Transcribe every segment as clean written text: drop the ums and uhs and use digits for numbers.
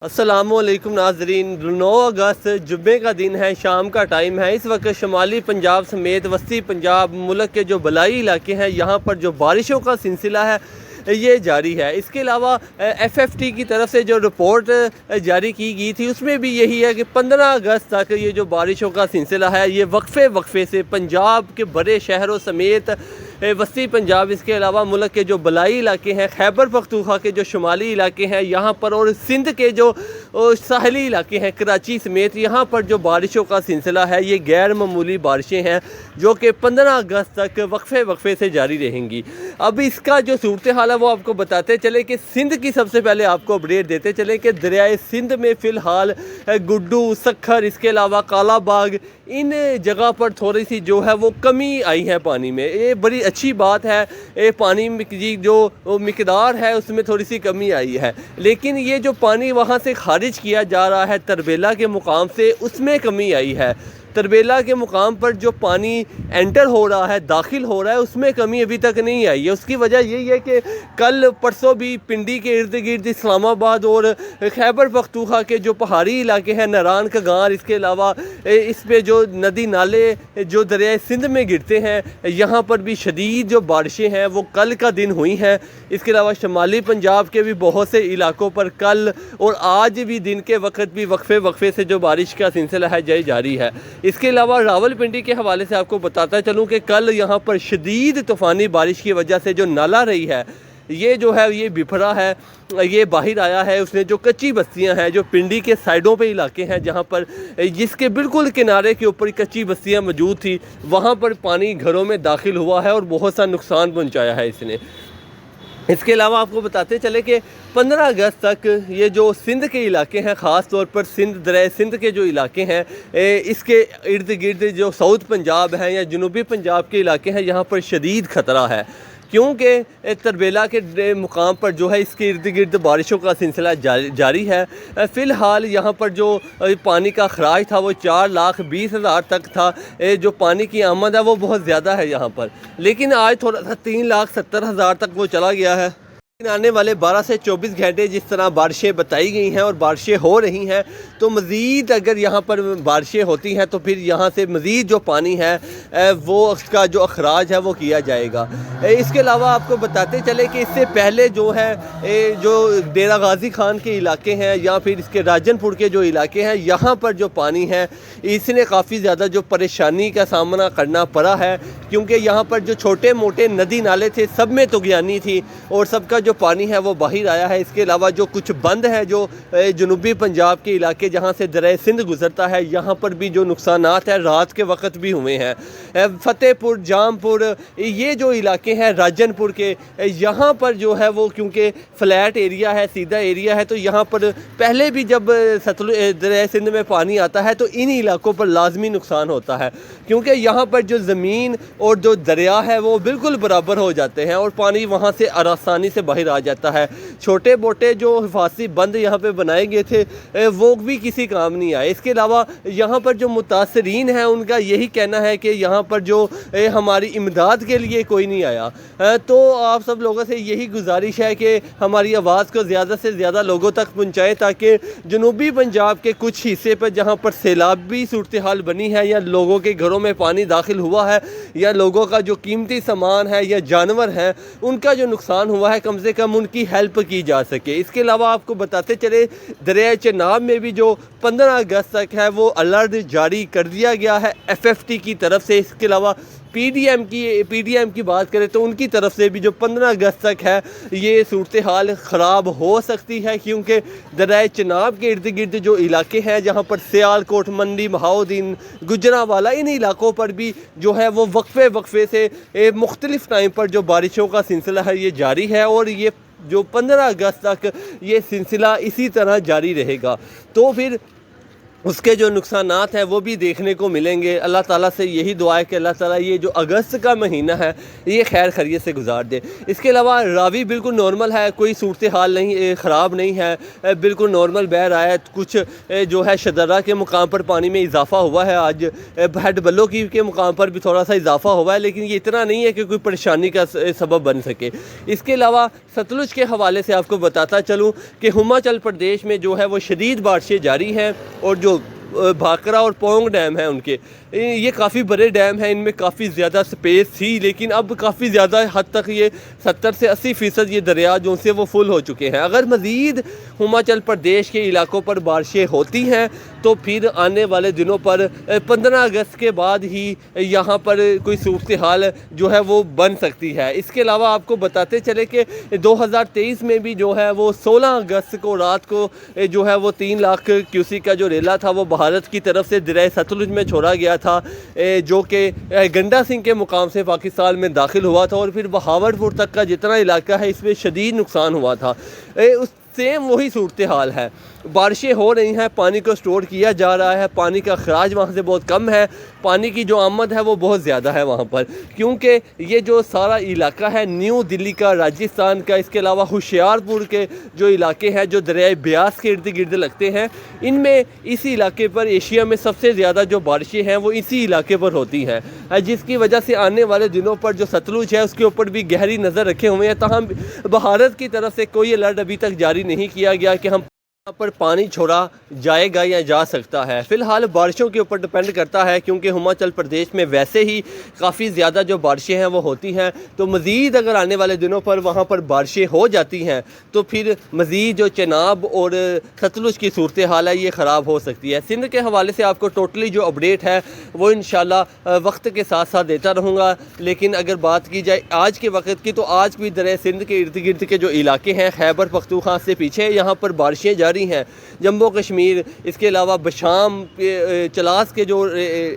السلام علیکم ناظرین، 9 اگست جمعے کا دن ہے، شام کا ٹائم ہے۔ اس وقت شمالی پنجاب سمیت وسطی پنجاب ملک کے جو بلائی علاقے ہیں یہاں پر جو بارشوں کا سلسلہ ہے یہ جاری ہے۔ اس کے علاوہ ایف ایف ٹی کی طرف سے جو رپورٹ جاری کی گئی تھی اس میں بھی یہی ہے کہ 15 اگست تک یہ جو بارشوں کا سلسلہ ہے یہ وقفے سے پنجاب کے بڑے شہروں سمیت وسطی پنجاب، اس کے علاوہ ملک کے جو بلائی علاقے ہیں، خیبر پختونخوا کے جو شمالی علاقے ہیں یہاں پر، اور سندھ کے جو ساحلی علاقے ہیں کراچی سمیت، یہاں پر جو بارشوں کا سلسلہ ہے یہ غیر معمولی بارشیں ہیں جو کہ 15 اگست تک وقفے سے جاری رہیں گی۔ اب اس کا جو صورتحال ہے وہ آپ کو بتاتے چلے کہ سندھ کی سب سے پہلے آپ کو اپڈیٹ دیتے چلیں کہ دریائے سندھ میں فی الحال گڈو، سکھر، اس کے علاوہ کالا باغ، ان جگہ پر تھوڑی سی جو ہے وہ کمی آئی ہے پانی میں۔ یہ بڑی اچھی بات ہے، پانی کی جو مقدار ہے اس میں تھوڑی سی کمی آئی ہے، لیکن یہ جو پانی وہاں سے خارج کیا جا رہا ہے تربیلا کے مقام سے اس میں کمی آئی ہے۔ تربیلا کے مقام پر جو پانی انٹر ہو رہا ہے، داخل ہو رہا ہے، اس میں کمی ابھی تک نہیں آئی ہے۔ اس کی وجہ یہی ہے کہ کل پرسوں بھی پنڈی کے ارد گرد اسلام آباد اور خیبر پختونخوا کے جو پہاڑی علاقے ہیں، نران کگار، اس کے علاوہ اس پہ جو ندی نالے جو دریائے سندھ میں گرتے ہیں یہاں پر بھی شدید جو بارشیں ہیں وہ کل کا دن ہوئی ہیں۔ اس کے علاوہ شمالی پنجاب کے بھی بہت سے علاقوں پر کل اور آج بھی دن کے وقت بھی وقفے سے جو بارش کا سلسلہ ہے جاری ہے۔ اس کے علاوہ راول پنڈی کے حوالے سے آپ کو بتاتا چلوں کہ کل یہاں پر شدید طوفانی بارش کی وجہ سے جو نالا رہی ہے یہ جو ہے یہ بفرا ہے، یہ باہر آیا ہے۔ اس نے جو کچی بستیاں ہیں جو پنڈی کے سائڈوں پہ علاقے ہیں جہاں پر جس کے بالکل کنارے کے اوپر کچی بستیاں موجود تھی وہاں پر پانی گھروں میں داخل ہوا ہے اور بہت سا نقصان پہنچایا ہے اس نے۔ اس کے علاوہ آپ کو بتاتے چلے کہ 15 اگست تک یہ جو سندھ کے علاقے ہیں، خاص طور پر دریائے سندھ کے جو علاقے ہیں اس کے ارد گرد جو ساؤتھ پنجاب ہیں یا جنوبی پنجاب کے علاقے ہیں یہاں پر شدید خطرہ ہے، کیونکہ تربیلا کے مقام پر جو ہے اس کے ارد گرد بارشوں کا سلسلہ جاری ہے۔ فی الحال یہاں پر جو پانی کا اخراج تھا وہ 4,20,000 تک تھا، جو پانی کی آمد ہے وہ بہت زیادہ ہے یہاں پر، لیکن آج تھوڑا سا 3,70,000 تک وہ چلا گیا ہے۔ آنے والے 12 سے 24 گھنٹے جس طرح بارشیں بتائی گئی ہیں اور بارشیں ہو رہی ہیں تو مزید اگر یہاں پر بارشیں ہوتی ہیں تو پھر یہاں سے مزید جو پانی ہے وہ اس کا جو اخراج ہے وہ کیا جائے گا۔ اس کے علاوہ آپ کو بتاتے چلے کہ اس سے پہلے جو ہے جو ڈیرہ غازی خان کے علاقے ہیں یا پھر اس کے راجن پور کے جو علاقے ہیں یہاں پر جو پانی ہے اس نے کافی زیادہ جو پریشانی کا سامنا کرنا پڑا ہے، کیونکہ یہاں پر جو چھوٹے موٹے ندی نالے تھے سب میں طغیانی تھی اور سب کا جو پانی ہے وہ باہر آیا ہے۔ اس کے علاوہ جو کچھ بند ہے جو جنوبی پنجاب کے علاقے جہاں سے دریائے سندھ گزرتا ہے یہاں پر بھی جو نقصانات ہیں رات کے وقت بھی ہوئے ہیں۔ فتح پور، جام پور، یہ جو علاقے ہیں راجن پور کے، یہاں پر جو ہے وہ کیونکہ فلیٹ ایریا ہے، سیدھا ایریا ہے، تو یہاں پر پہلے بھی جب دریائے سندھ میں پانی آتا ہے تو ان علاقوں پر لازمی نقصان ہوتا ہے، کیونکہ یہاں پر جو زمین اور جو دریا ہے وہ بالکل برابر ہو جاتے ہیں اور پانی وہاں سے آسانی سے باہر آ جاتا ہے۔ چھوٹے موٹے جو حفاظتی بند یہاں پہ بنائے گئے تھے وہ بھی کسی کام نہیں آئے۔ اس کے علاوہ یہاں پر جو متاثرین ہیں ان کا یہی کہنا ہے کہ یہاں پر جو ہماری امداد کے لیے کوئی نہیں آیا، تو آپ سب لوگوں سے یہی گزارش ہے کہ ہماری آواز کو زیادہ سے زیادہ لوگوں تک پہنچائیں تاکہ جنوبی پنجاب کے کچھ حصے پر جہاں پر سیلابی صورتحال بنی ہے یا لوگوں کے گھروں میں پانی داخل ہوا ہے یا لوگوں کا جو قیمتی سامان ہے یا جانور ہیں ان کا جو نقصان ہوا ہے کم سے کم ان کی ہیلپ کی جا سکے۔ اس کے علاوہ آپ کو بتاتے چلے دریائے چناب میں بھی جو 15 اگست تک ہے وہ الرٹ جاری کر دیا گیا ہے ایف ایف ٹی کی طرف سے۔ اس کے علاوہ پی ڈی ایم کی بات کریں تو ان کی طرف سے بھی جو 15 اگست تک ہے یہ صورتحال خراب ہو سکتی ہے، کیونکہ دریائے چناب کے ارد گرد جو علاقے ہیں جہاں پر سیال کوٹ، منڈی، بہاؤدین، گجرانوالہ، ان علاقوں پر بھی جو ہے وہ وقفے سے مختلف ٹائم پر جو بارشوں کا سلسلہ ہے یہ جاری ہے اور یہ جو 15 اگست تک یہ سلسلہ اسی طرح جاری رہے گا۔ تو پھر اس کے جو نقصانات ہیں وہ بھی دیکھنے کو ملیں گے۔ اللہ تعالیٰ سے یہی دعا ہے کہ اللہ تعالیٰ یہ جو اگست کا مہینہ ہے یہ خیر خیریت سے گزار دے۔ اس کے علاوہ راوی بالکل نارمل ہے، کوئی صورتحال نہیں خراب نہیں ہے، بالکل نارمل بہ رہا ہے۔ کچھ جو ہے شدرہ کے مقام پر پانی میں اضافہ ہوا ہے، آج ہیڈ بلو کی کے مقام پر بھی تھوڑا سا اضافہ ہوا ہے، لیکن یہ اتنا نہیں ہے کہ کوئی پریشانی کا سبب بن سکے۔ اس کے علاوہ ستلج کے حوالے سے آپ کو بتاتا چلوں کہ ہماچل پردیش میں جو ہے وہ شدید بارشیں جاری ہیں، اور جو بھاکرا اور پونگ ڈیم ہیں ان کے، یہ کافی بڑے ڈیم ہیں، ان میں کافی زیادہ سپیس تھی، لیکن اب کافی زیادہ حد تک یہ 70 سے 80% یہ دریا جو سے وہ فل ہو چکے ہیں۔ اگر مزید ہماچل پردیش کے علاقوں پر بارشیں ہوتی ہیں تو پھر آنے والے دنوں پر 15 اگست کے بعد ہی یہاں پر کوئی صورتحال جو ہے وہ بن سکتی ہے۔ اس کے علاوہ آپ کو بتاتے چلے کہ 2023 میں بھی جو ہے وہ 16 اگست کو رات کو جو ہے وہ 3 لاکھ کیوسیک کا جو ریلا تھا وہ بھارت کی طرف سے دریائے ستلج میں چھوڑا گیا تھا، جو کہ گنڈا سنگھ کے مقام سے پاکستان میں داخل ہوا تھا، اور پھر بہاول پور تک کا جتنا علاقہ ہے اس میں شدید نقصان ہوا تھا۔ اس سیم وہی صورتحال ہے، بارشیں ہو رہی ہیں، پانی کو سٹور کیا جا رہا ہے، پانی کا اخراج وہاں سے بہت کم ہے، پانی کی جو آمد ہے وہ بہت زیادہ ہے وہاں پر، کیونکہ یہ جو سارا علاقہ ہے نیو دلی کا، راجستھان کا، اس کے علاوہ ہوشیار پور کے جو علاقے ہیں جو دریائے بیاس کے ارد گرد لگتے ہیں، ان میں اسی علاقے پر ایشیا میں سب سے زیادہ جو بارشیں ہیں وہ اسی علاقے پر ہوتی ہیں، جس کی وجہ سے آنے والے دنوں پر جو ستلج ہے اس کے اوپر بھی گہری نظر رکھے ہوئے ہیں۔ تاہم بھارت کی طرف سے کوئی الرٹ ابھی تک جاری نہیں کیا گیا کہ ہم یہاں پر پانی چھوڑا جائے گا یا جا سکتا ہے۔ فی الحال بارشوں کے اوپر ڈپینڈ کرتا ہے، کیونکہ ہماچل پردیش میں ویسے ہی کافی زیادہ جو بارشیں ہیں وہ ہوتی ہیں، تو مزید اگر آنے والے دنوں پر وہاں پر بارشیں ہو جاتی ہیں تو پھر مزید جو چناب اور ستلج کی صورتحال ہے یہ خراب ہو سکتی ہے۔ سندھ کے حوالے سے آپ کو ٹوٹلی جو اپڈیٹ ہے وہ انشاءاللہ وقت کے ساتھ ساتھ دیتا رہوں گا، لیکن اگر بات کی جائے آج کے وقت کی تو آج بھی دریائے سندھ کے ارد گرد کے جو علاقے ہیں خیبر پختونخوا سے پیچھے یہاں پر بارشیں جاری ہیں، جموں کشمیر، اس کے علاوہ بشام، چلاس کے جو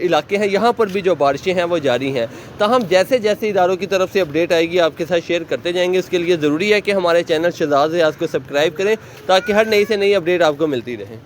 علاقے ہیں یہاں پر بھی جو بارشیں ہیں وہ جاری ہیں۔ تاہم جیسے جیسے اداروں کی طرف سے اپڈیٹ آئے گی آپ کے ساتھ شیئر کرتے جائیں گے۔ اس کے لیے ضروری ہے کہ ہمارے چینل شہزاد ریاض کو سبسکرائب کریں تاکہ ہر نئی سے نئی اپڈیٹ آپ کو ملتی رہے۔